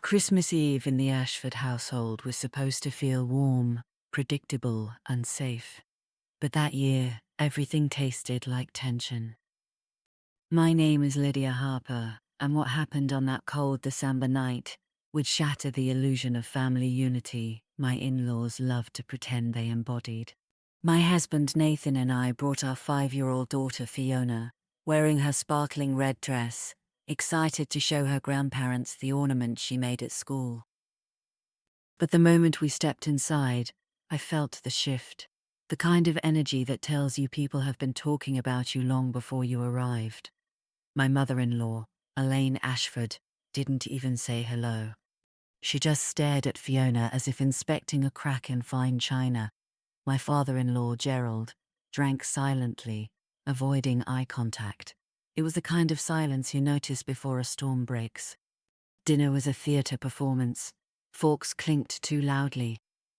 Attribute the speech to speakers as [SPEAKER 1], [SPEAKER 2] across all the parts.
[SPEAKER 1] Christmas Eve in the Ashford household was supposed to feel warm, predictable, and safe. But that year, everything tasted like tension. My name is Lydia Harper, and what happened on that cold December night would shatter the illusion of family unity my in-laws loved to pretend they embodied. My husband Nathan and I brought our 5-year-old daughter Fiona, wearing her sparkling red dress, excited to show her grandparents the ornament she made at school. But the moment we stepped inside, I felt the shift, the kind of energy that tells you people have been talking about you long before you arrived. My mother-in-law, Elaine Ashford, didn't even say hello. She just stared at Fiona as if inspecting a crack in fine china. My father-in-law, Gerald, drank silently, avoiding eye contact. It was the kind of silence you notice before a storm breaks. Dinner was a theatre performance. Forks clinked too loudly.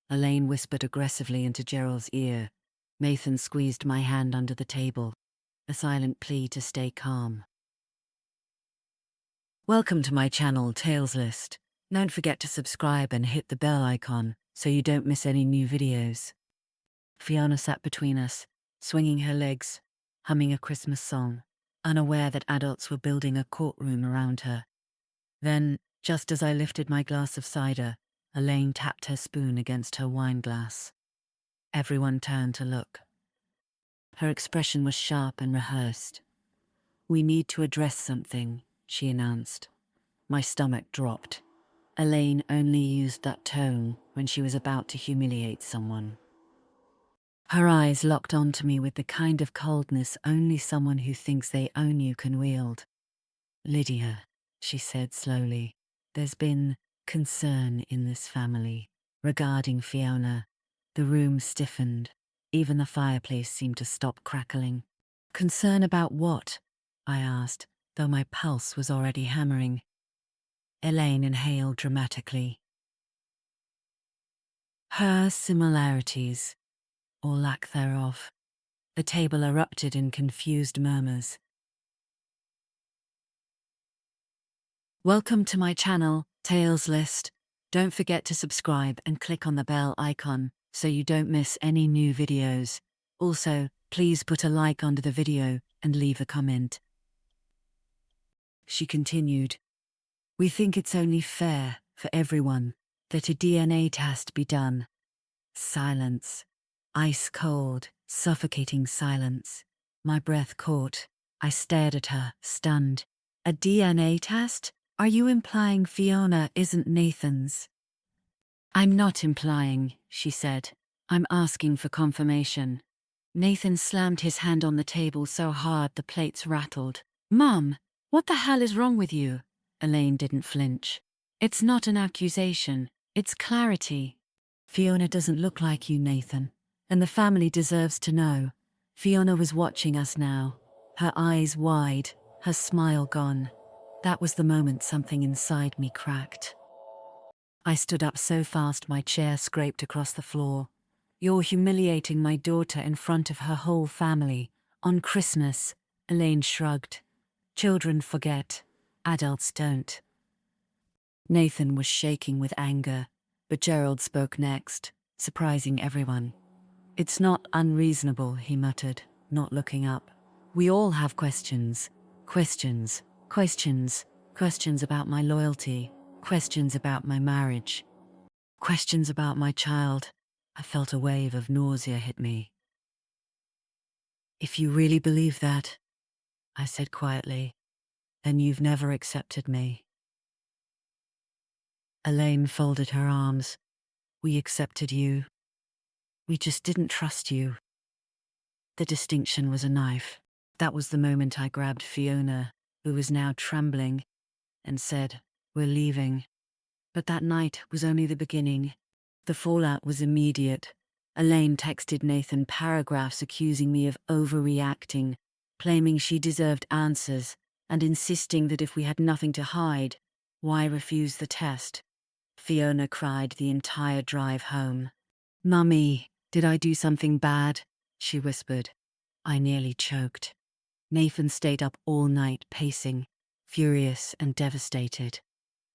[SPEAKER 1] Elaine whispered aggressively into Gerald's ear. Nathan squeezed my hand under the table, a silent plea to stay calm. Welcome to my channel, Tales List. Don't forget to subscribe and hit the bell icon so you don't miss any new videos. Fiona sat between us, swinging her legs, humming a Christmas song, unaware that adults were building a courtroom around her. Then, just as I lifted my glass of cider, Elaine tapped her spoon against her wine glass. Everyone turned to look. Her expression was sharp and rehearsed. "We need to address something," she announced. My stomach dropped. Elaine only used that tone when she was about to humiliate someone. Her eyes locked onto me with the kind of coldness only someone who thinks they own you can wield. "Lydia," she said slowly, "there's been concern in this family regarding Fiona." The room stiffened. Even the fireplace seemed to stop crackling. "Concern about what?" I asked, though my pulse was already hammering. Elaine inhaled dramatically. "Her similarities, or lack thereof." The table erupted in confused murmurs. Welcome to my channel, Tales List. Don't forget to subscribe and click on the bell icon so you don't miss any new videos. Also, please put a like under the video and leave a comment. She continued, "We think it's only fair for everyone that a DNA test be done." Silence. Ice cold, suffocating silence. My breath caught. I stared at her, stunned. "A DNA test? Are you implying Fiona isn't Nathan's?" "I'm not implying," she said. "I'm asking for confirmation." Nathan slammed his hand on the table so hard the plates rattled. "Mum, what the hell is wrong with you?" Elaine didn't flinch. "It's not an accusation, it's clarity." "Fiona doesn't look like you, Nathan, and the family deserves to know." Fiona was watching us now, her eyes wide, her smile gone. That was the moment something inside me cracked. I stood up so fast my chair scraped across the floor. "You're humiliating my daughter in front of her whole family. On Christmas." Elaine shrugged. "Children forget. Adults don't." Nathan was shaking with anger, but Gerald spoke next, surprising everyone. "It's not unreasonable," he muttered, not looking up. "We all have questions. Questions. Questions. Questions about my loyalty. Questions about my marriage. Questions about my child." I felt a wave of nausea hit me. "If you really believe that," I said quietly, "then you've never accepted me." Elaine folded her arms. "We accepted you. We just didn't trust you." The distinction was a knife. That was the moment I grabbed Fiona, who was now trembling, and said, "We're leaving." But that night was only the beginning. The fallout was immediate. Elaine texted Nathan paragraphs accusing me of overreacting, claiming she deserved answers, and insisting that if we had nothing to hide, why refuse the test? Fiona cried the entire drive home. "Mummy, did I do something bad?" she whispered. I nearly choked. Nathan stayed up all night pacing, furious and devastated.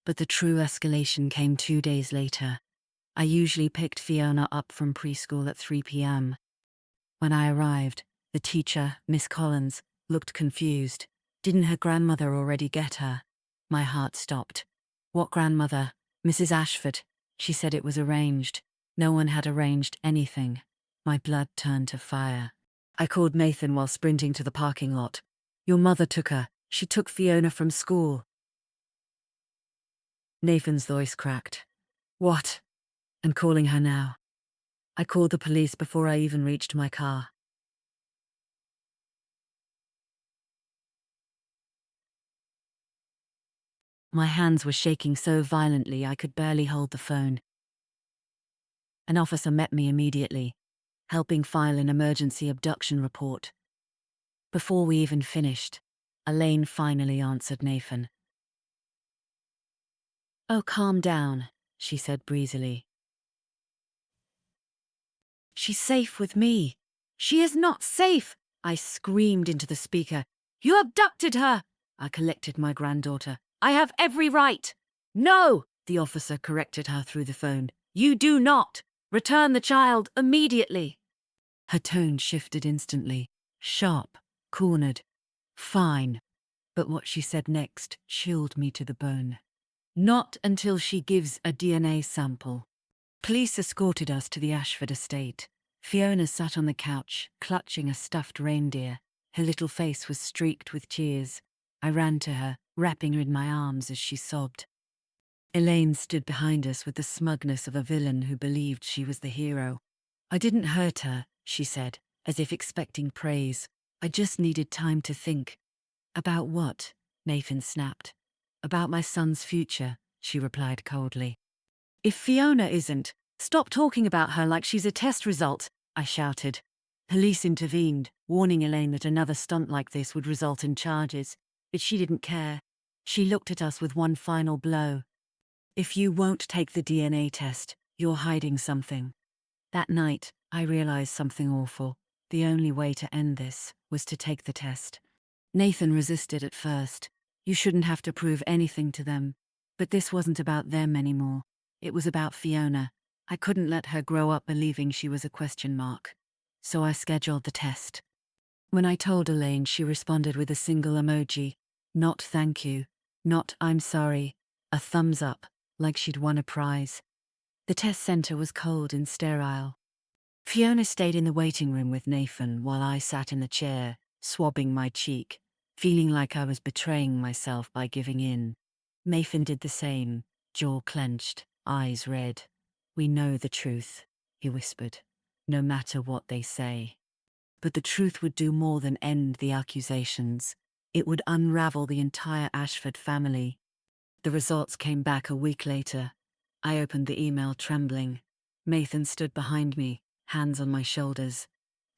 [SPEAKER 1] But the true escalation came 2 days later. I usually picked Fiona up from preschool at 3 p.m. When I arrived, the teacher, Miss Collins, looked confused. Didn't her grandmother already get her? My heart stopped. What grandmother? Mrs. Ashford. She said it was arranged. No one had arranged anything. My blood turned to fire. I called Nathan while sprinting to the parking lot. Your mother took her. She took Fiona from school. Nathan's voice cracked. What? I'm calling her now. I called the police before I even reached my car. My hands were shaking so violently I could barely hold the phone. An officer met me immediately, helping file an emergency abduction report. Before we even finished, Elaine finally answered Nathan. Oh, calm down, she said breezily. She's safe with me. She is not safe, I screamed into the speaker. You abducted her! I collected my granddaughter. I have every right. No, the officer corrected her through the phone. You do not. Return the child immediately. Her tone shifted instantly, sharp, cornered. Fine. But what she said next chilled me to the bone. Not until she gives a DNA sample. Police escorted us to the Ashford estate. Fiona sat on the couch, clutching a stuffed reindeer. Her little face was streaked with tears. I ran to her, wrapping her in my arms as she sobbed. Elaine stood behind us with the smugness of a villain who believed she was the hero. I didn't hurt her, she said, as if expecting praise. I just needed time to think. About what? Nathan snapped. About my son's future, she replied coldly. If Fiona isn't, stop talking about her like she's a test result, I shouted. Police intervened, warning Elaine that another stunt like this would result in charges. But she didn't care. She looked at us with one final blow. If you won't take the DNA test, you're hiding something. That night, I realized something awful. The only way to end this was to take the test. Nathan resisted at first. You shouldn't have to prove anything to them. But this wasn't about them anymore. It was about Fiona. I couldn't let her grow up believing she was a question mark. So I scheduled the test. When I told Elaine, she responded with a single emoji. Not thank you. Not I'm sorry. A thumbs up, like she'd won a prize. The test center was cold and sterile. Fiona stayed in the waiting room with Nathan while I sat in the chair, swabbing my cheek, feeling like I was betraying myself by giving in. Nathan did the same, jaw clenched, eyes red. We know the truth, he whispered, no matter what they say. But the truth would do more than end the accusations. It would unravel the entire Ashford family. The results came back a week later. I opened the email trembling. Nathan stood behind me, hands on my shoulders.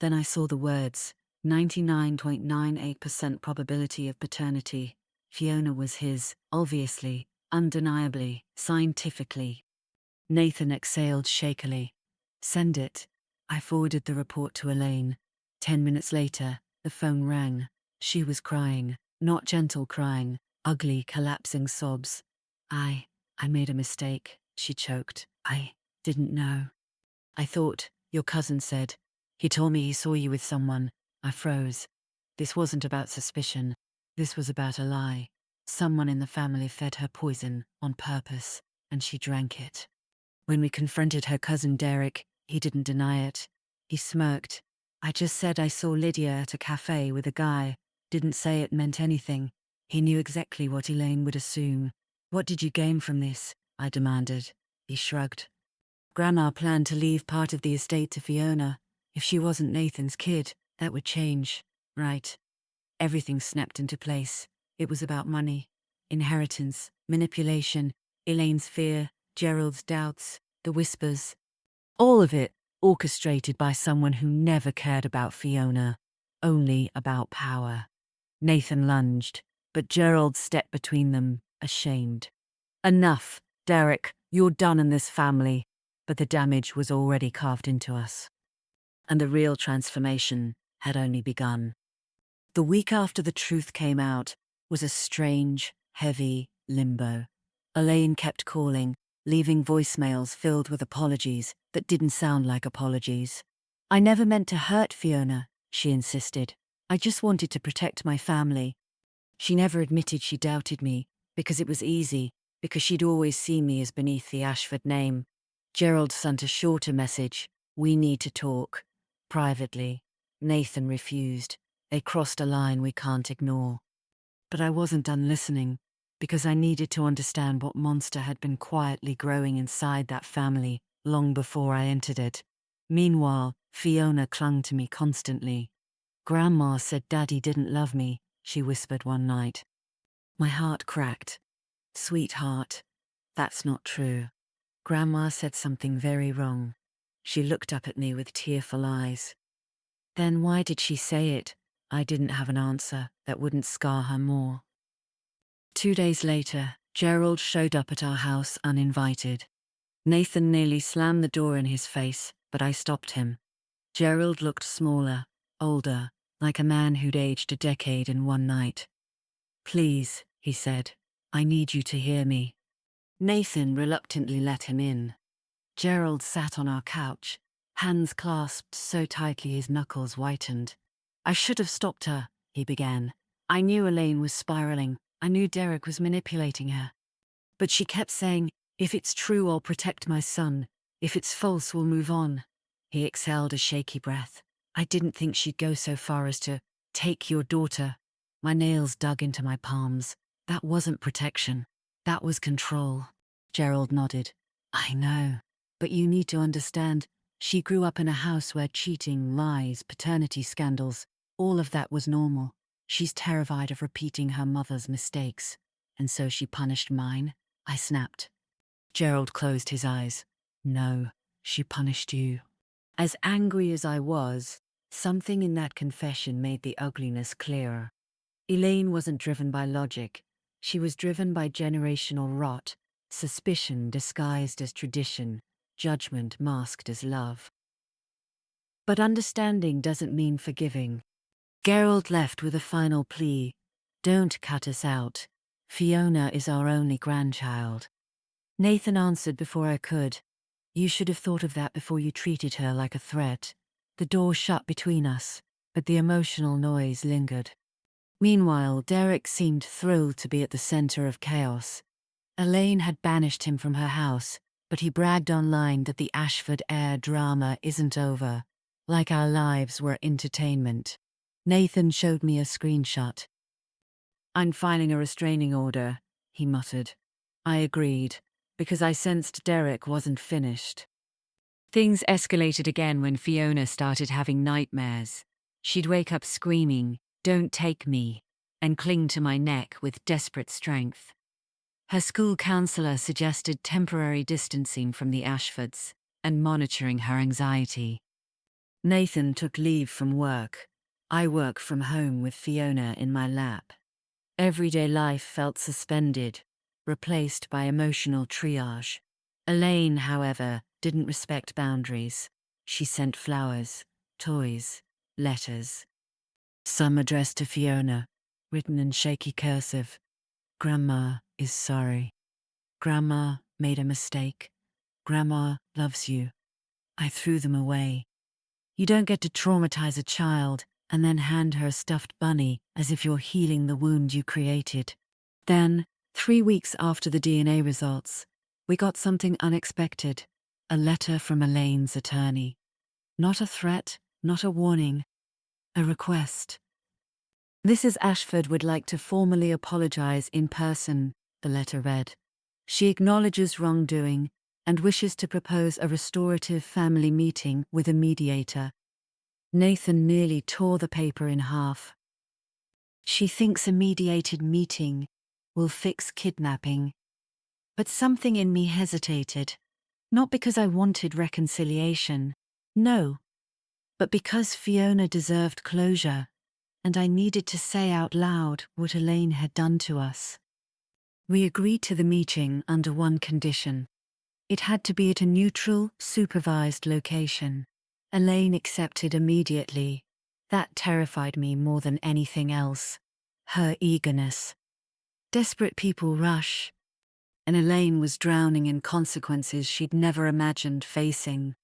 [SPEAKER 1] Then I saw the words, 99.98% probability of paternity. Fiona was his, obviously, undeniably, scientifically. Nathan exhaled shakily. Send it. I forwarded the report to Elaine. 10 minutes later, the phone rang. She was crying, not gentle crying, ugly, collapsing sobs. I made a mistake, she choked. I didn't know. I thought, your cousin said. He told me he saw you with someone. I froze. This wasn't about suspicion. This was about a lie. Someone in the family fed her poison on purpose, and she drank it. When we confronted her cousin Derek, he didn't deny it. He smirked. I just said I saw Lydia at a cafe with a guy. Didn't say it meant anything. He knew exactly what Elaine would assume. What did you gain from this? I demanded. He shrugged. Grandma planned to leave part of the estate to Fiona. If she wasn't Nathan's kid, that would change, right? Everything snapped into place. It was about money, inheritance, manipulation, Elaine's fear, Gerald's doubts, the whispers. All of it orchestrated by someone who never cared about Fiona, only about power. Nathan lunged, but Gerald stepped between them, ashamed. Enough, Derek, you're done in this family. But the damage was already carved into us. And the real transformation had only begun. The week after the truth came out was a strange, heavy limbo. Elaine kept calling, leaving voicemails filled with apologies that didn't sound like apologies. I never meant to hurt Fiona, she insisted. I just wanted to protect my family. She never admitted she doubted me, because it was easy, because she'd always seen me as beneath the Ashford name. Gerald sent a shorter message: "We need to talk." Privately. Nathan refused. They crossed a line we can't ignore. But I wasn't done listening, because I needed to understand what monster had been quietly growing inside that family long before I entered it. Meanwhile, Fiona clung to me constantly. "Grandma said Daddy didn't love me," she whispered one night. My heart cracked. "Sweetheart, that's not true. Grandma said something very wrong." She looked up at me with tearful eyes. "Then why did she say it?" I didn't have an answer that wouldn't scar her more. 2 days later, Gerald showed up at our house uninvited. Nathan nearly slammed the door in his face, but I stopped him. Gerald looked smaller, older, like a man who'd aged a decade in one night. "Please," he said, "I need you to hear me." Nathan reluctantly let him in. Gerald sat on our couch, hands clasped so tightly his knuckles whitened. "I should have stopped her," he began. "I knew Elaine was spiraling. I knew Derek was manipulating her. But she kept saying, 'If it's true, I'll protect my son. If it's false, we'll move on.'" He exhaled a shaky breath. "I didn't think she'd go so far as to take your daughter." My nails dug into my palms. "That wasn't protection. That was control." Gerald nodded. "I know. But you need to understand, she grew up in a house where cheating, lies, paternity scandals, all of that was normal. She's terrified of repeating her mother's mistakes. And so she punished mine?" I snapped. Gerald closed his eyes. "No, she punished you." As angry as I was, something in that confession made the ugliness clearer. Elaine wasn't driven by logic. She was driven by generational rot, suspicion disguised as tradition, judgment masked as love. But understanding doesn't mean forgiving. Gerald left with a final plea: "Don't cut us out. Fiona is our only grandchild." Nathan answered before I could. "You should have thought of that before you treated her like a threat." The door shut between us, but the emotional noise lingered. Meanwhile, Derek seemed thrilled to be at the center of chaos. Elaine had banished him from her house, but he bragged online that the Ashford heir drama isn't over, like our lives were entertainment. Nathan showed me a screenshot. "I'm filing a restraining order," he muttered. I agreed, because I sensed Derek wasn't finished. Things escalated again when Fiona started having nightmares. She'd wake up screaming, "Don't take me," and cling to my neck with desperate strength. Her school counselor suggested temporary distancing from the Ashfords and monitoring her anxiety. Nathan took leave from work. I work from home with Fiona in my lap. Everyday life felt suspended, replaced by emotional triage. Elaine, however, didn't respect boundaries. She sent flowers, toys, letters. Some addressed to Fiona, written in shaky cursive. "Grandma is sorry. Grandma made a mistake. Grandma loves you." I threw them away. You don't get to traumatize a child and then hand her a stuffed bunny as if you're healing the wound you created. Then, 3 weeks after the DNA results, we got something unexpected: a letter from Elaine's attorney. Not a threat, not a warning, a request. "Mrs. Ashford would like to formally apologize in person," the letter read. "She acknowledges wrongdoing and wishes to propose a restorative family meeting with a mediator." Nathan nearly tore the paper in half. "She thinks a mediated meeting will fix kidnapping." But something in me hesitated. Not because I wanted reconciliation. No. But because Fiona deserved closure, and I needed to say out loud what Elaine had done to us. We agreed to the meeting under one condition. It had to be at a neutral, supervised location. Elaine accepted immediately. That terrified me more than anything else. Her eagerness. Desperate people rush. and Elaine was drowning in consequences she'd never imagined facing.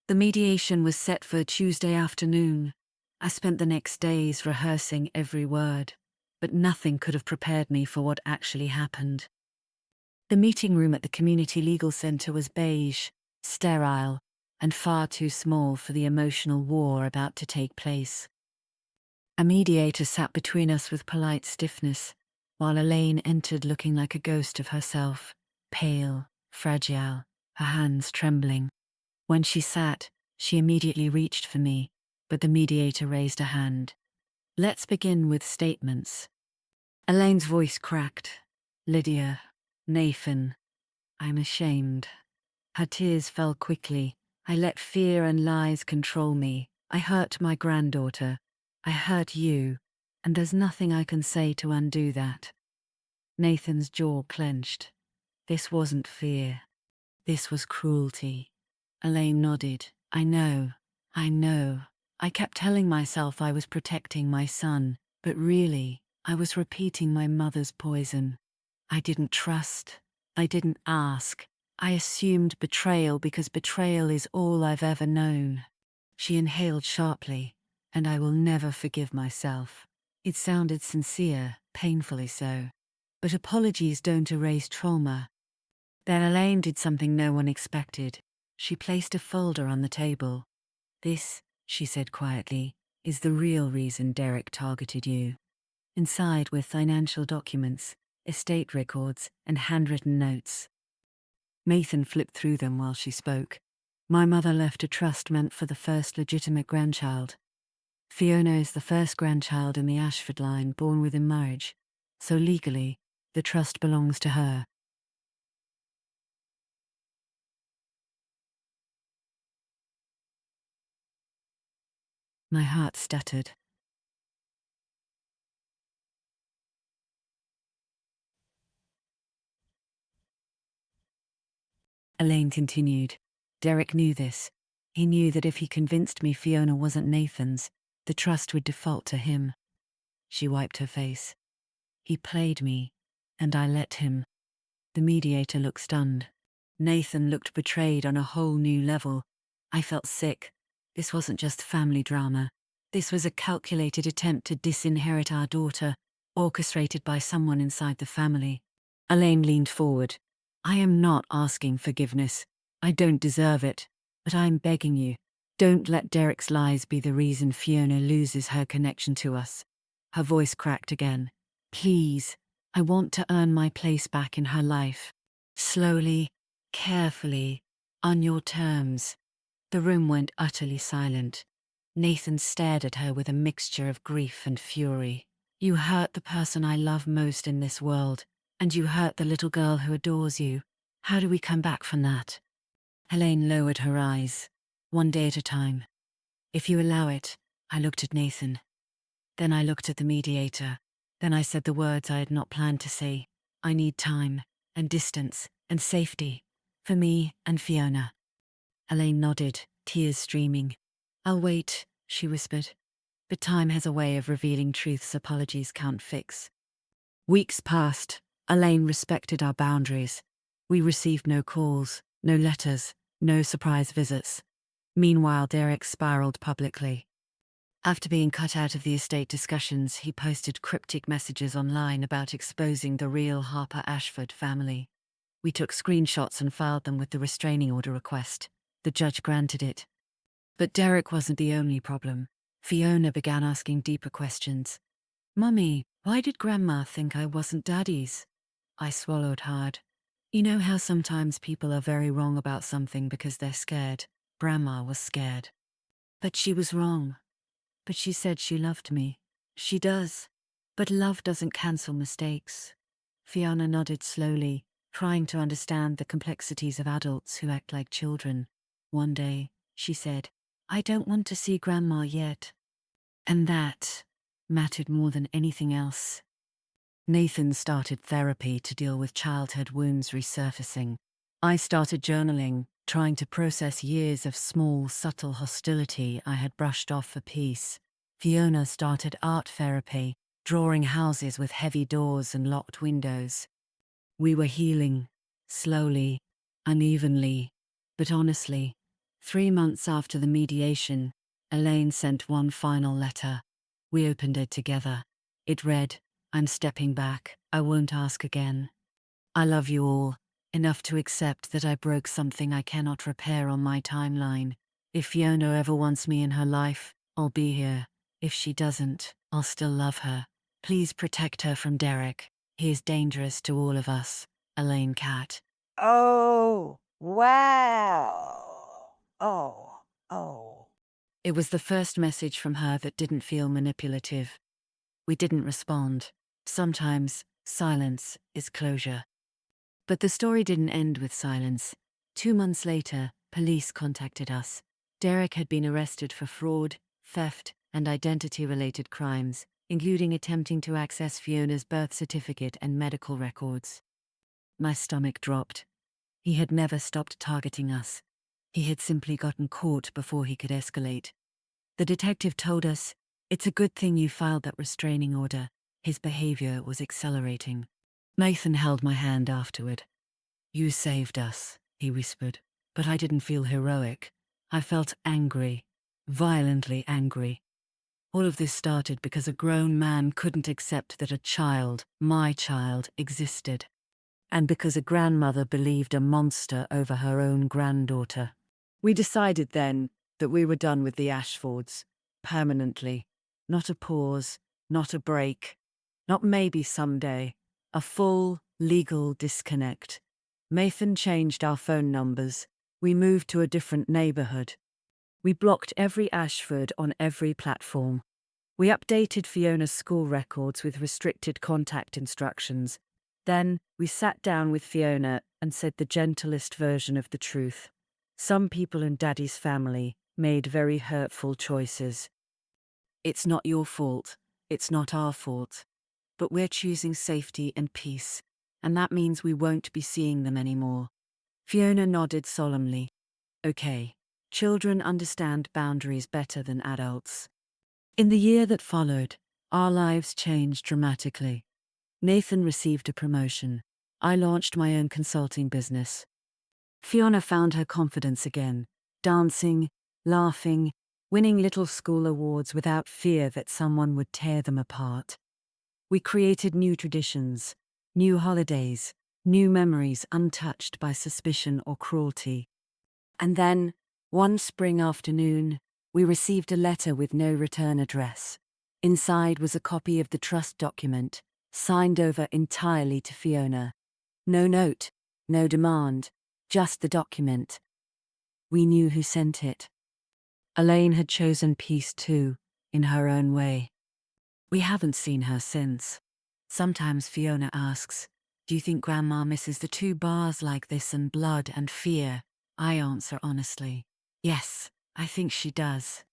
[SPEAKER 1] The mediation was set for Tuesday afternoon. I spent the next days rehearsing every word, but nothing could have prepared me for what actually happened. The meeting room at the Community Legal Center was beige, sterile, and far too small for the emotional war about to take place. A mediator sat between us with polite stiffness, while Elaine entered looking like a ghost of herself, pale, fragile, her hands trembling. When she sat, she immediately reached for me, but the mediator raised a hand. "Let's begin with statements." Elaine's voice cracked. "Lydia, Nathan, I'm ashamed." Her tears fell quickly. "I let fear and lies control me. I hurt my granddaughter. I hurt you, and there's nothing I can say to undo that." Nathan's jaw clenched. This wasn't fear. This was cruelty. Elaine nodded. I know. I kept telling myself I was protecting my son, but really, I was repeating my mother's poison. I didn't trust. I didn't ask. I assumed betrayal because betrayal is all I've ever known." She inhaled sharply, "And I will never forgive myself." It sounded sincere, painfully so. But apologies don't erase trauma. Then Elaine did something no one expected. She placed a folder on the table. "This," she said quietly, "is the real reason Derek targeted you." Inside were financial documents, estate records, and handwritten notes. Nathan flipped through them while she spoke. "My mother left a trust meant for the first legitimate grandchild. Fiona is the first grandchild in the Ashford line born within marriage, so legally, the trust belongs to her." My heart stuttered. Elaine continued. "Derek knew this. He knew that if he convinced me Fiona wasn't Nathan's, the trust would default to him." She wiped her face. "He played me, and I let him." The mediator looked stunned. Nathan looked betrayed on a whole new level. I felt sick. This wasn't just family drama. This was a calculated attempt to disinherit our daughter, orchestrated by someone inside the family. Elaine leaned forward. "I am not asking forgiveness. I don't deserve it. But I'm begging you, don't let Derek's lies be the reason Fiona loses her connection to us." Her voice cracked again. "Please, I want to earn my place back in her life. Slowly, carefully, on your terms." The room went utterly silent. Nathan stared at her with a mixture of grief and fury. "You hurt the person I love most in this world, and you hurt the little girl who adores you. How do we come back from that?" Helene lowered her eyes. "One day at a time. If you allow it." I looked at Nathan. Then I looked at the mediator. Then I said the words I had not planned to say. "I need time, and distance, and safety. For me and Fiona." Elaine nodded, tears streaming. "I'll wait," she whispered. "But time has a way of revealing truths apologies can't fix." Weeks passed. Elaine respected our boundaries. We received no calls, no letters, no surprise visits. Meanwhile, Derek spiraled publicly. After being cut out of the estate discussions, he posted cryptic messages online about exposing the real Harper Ashford family. We took screenshots and filed them with the restraining order request. The judge granted it. But Derek wasn't the only problem. Fiona began asking deeper questions. "Mummy, why did Grandma think I wasn't Daddy's?" I swallowed hard. You know how sometimes people are very wrong about something because they're scared? Grandma was scared. But she was wrong. But she said she loved me. She does. But love doesn't cancel mistakes. Fiona nodded slowly, trying to understand the complexities of adults who act like children. "One day," she said, "I don't want to see Grandma yet." And that mattered more than anything else. Nathan started therapy to deal with childhood wounds resurfacing. I started journaling, trying to process years of small, subtle hostility I had brushed off for peace. Fiona started art therapy, drawing houses with heavy doors and locked windows. We were healing, slowly, unevenly, but honestly. 3 months after the mediation, Elaine sent one final letter. We opened it together. It read, "I'm stepping back. I won't ask again. I love you all, enough to accept that I broke something I cannot repair on my timeline. If Fiona ever wants me in her life, I'll be here. If she doesn't, I'll still love her. Please protect her from Derek. He is dangerous to all of us. Elaine Cat."
[SPEAKER 2] Oh, wow. Oh.
[SPEAKER 1] It was the first message from her that didn't feel manipulative. We didn't respond. Sometimes, silence is closure. But the story didn't end with silence. 2 months later, police contacted us. Derek had been arrested for fraud, theft, and identity-related crimes, including attempting to access Fiona's birth certificate and medical records. My stomach dropped. He had never stopped targeting us. He had simply gotten caught before he could escalate. The detective told us, "It's a good thing you filed that restraining order." His behavior was accelerating. Nathan held my hand afterward. "You saved us," he whispered. But I didn't feel heroic. I felt angry, violently angry. All of this started because a grown man couldn't accept that a child, my child, existed. And because a grandmother believed a monster over her own granddaughter. We decided then that we were done with the Ashfords, permanently. Not a pause, not a break, not maybe someday. A full, legal disconnect. Nathan changed our phone numbers. We moved to a different neighborhood. We blocked every Ashford on every platform. We updated Fiona's school records with restricted contact instructions. Then, we sat down with Fiona and said the gentlest version of the truth. Some people in Daddy's family made very hurtful choices. It's not your fault. It's not our fault. But we're choosing safety and peace, and that means we won't be seeing them anymore. Fiona nodded solemnly. Okay, children understand boundaries better than adults. In the year that followed, our lives changed dramatically. Nathan received a promotion. I launched my own consulting business. Fiona found her confidence again, dancing, laughing, winning little school awards without fear that someone would tear them apart. We created new traditions, new holidays, new memories untouched by suspicion or cruelty. And then, one spring afternoon, we received a letter with no return address. Inside was a copy of the trust document, signed over entirely to Fiona. No note, no demand, just the document. We knew who sent it. Elaine had chosen peace too, in her own way. We haven't seen her since. Sometimes Fiona asks, "Do you think Grandma misses the 2 bars like this and blood and fear?" I answer honestly, "Yes, I think she does."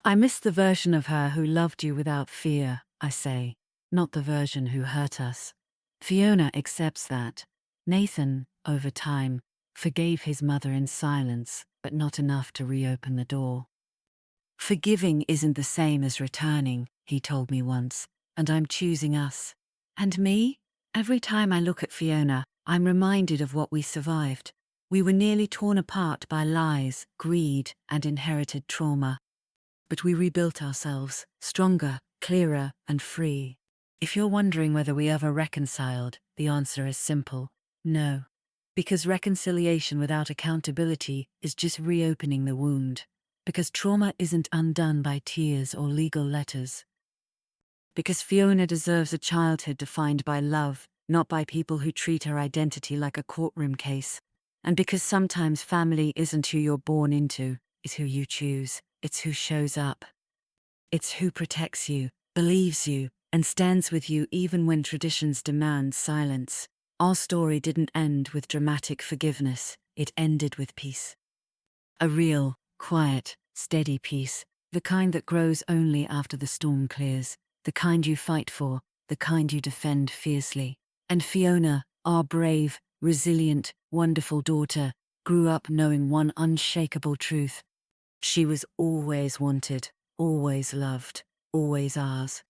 [SPEAKER 1] "I miss the version of her who loved you without fear," I say, "not the version who hurt us." Fiona accepts that. Nathan, over time, forgave his mother in silence, but not enough to reopen the door. "Forgiving isn't the same as returning," he told me once, "and I'm choosing us." And me? Every time I look at Fiona, I'm reminded of what we survived. We were nearly torn apart by lies, greed, and inherited trauma. But we rebuilt ourselves, stronger, clearer, and free. If you're wondering whether we ever reconciled, the answer is simple: no. Because reconciliation without accountability is just reopening the wound. Because trauma isn't undone by tears or legal letters. Because Fiona deserves a childhood defined by love, not by people who treat her identity like a courtroom case. And because sometimes family isn't who you're born into, it's who you choose. It's who shows up. It's who protects you, believes you, and stands with you even when traditions demand silence. Our story didn't end with dramatic forgiveness, it ended with peace. A real, quiet, steady peace, the kind that grows only after the storm clears, the kind you fight for, the kind you defend fiercely. And Fiona, our brave, resilient, wonderful daughter, grew up knowing one unshakable truth. She was always wanted, always loved, always ours.